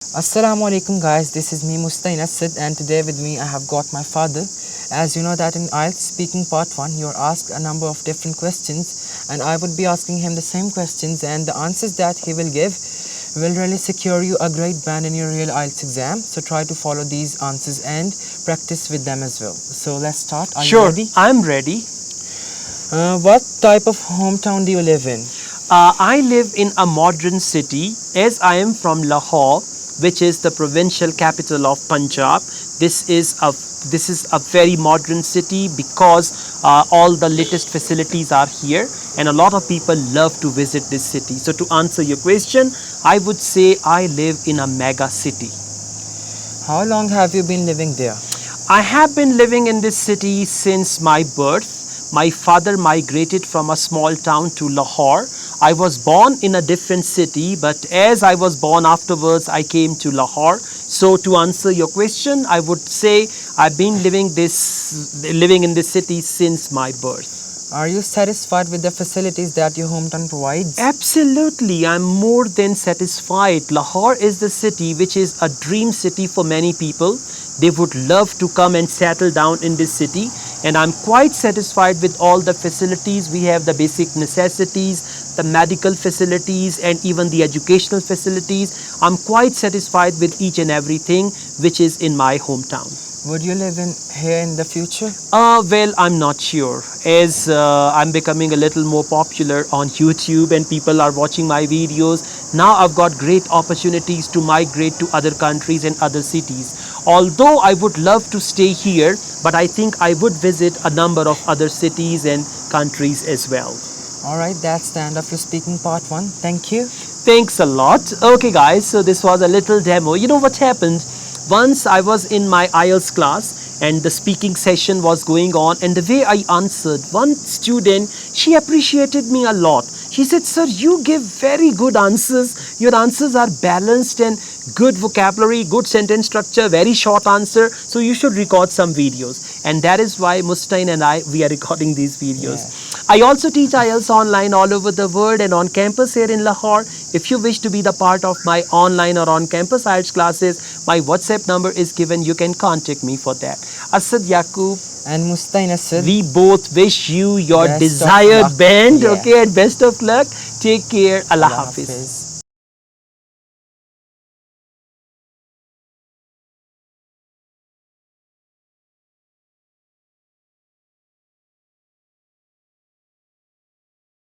Assalamu alaikum guys, this is me Asad, and today with me I have got my father. As you know that in Ielts speaking part 1 you are asked a number of different questions, and I would be asking him the same questions, and the answers that he will give will really secure you a great band in your real Ielts exam. So try to follow these answers and practice with them as well. So let's start. Are you ready? I'm ready. What type of hometown do you live in? I live in a modern city as I am from Lahore, which is the provincial capital of Punjab. This is a very modern city because all the latest facilities are here and a lot of people love to visit this city. So to answer your question, I would say I live in a mega city. How long have you been living there? I have been living in this city since my birth. My father migrated from a small town to Lahore. I was born in a different city, but as I was born afterwards, I came to Lahore. So to answer your question, I would say I've been living in this city since my birth. Are you satisfied with the facilities that your hometown provides? Absolutely, I'm more than satisfied. Lahore is the city which is a dream city for many people. They would love to come and settle down in this city, and I'm quite satisfied with all the facilities. We have the basic necessities, the medical facilities, and even the educational facilities. I'm quite satisfied with each and everything which is in my hometown. Would you live in here in the future? Well, I'm not sure. As I'm becoming a little more popular on YouTube and people are watching my videos, now I've got great opportunities to migrate to other countries and other cities. Although I would love to stay here, but I think I would visit a number of other cities and countries as well. Alright, that's the end of your speaking part 1. Thank you. Thanks a lot. Okay guys, so this was a little demo. You know what happened? Once I was in my Ielts class and the speaking session was going on, and the way I answered, one student, she appreciated me a lot. She said, "Sir, you give very good answers. Your answers are balanced and good vocabulary, good sentence structure, very short answer. So you should record some videos." And that is why Mustain and we are recording these videos. Yeah. I also teach Ielts online all over the world and on campus here in Lahore. If you wish to be the part of my online or on campus Ielts classes, my WhatsApp number is given. You can contact me for that. Asad Yaqub and Mustain Asad, we both wish you your best desired band, yeah. okay, and best of luck. Take care. Allah Hafiz.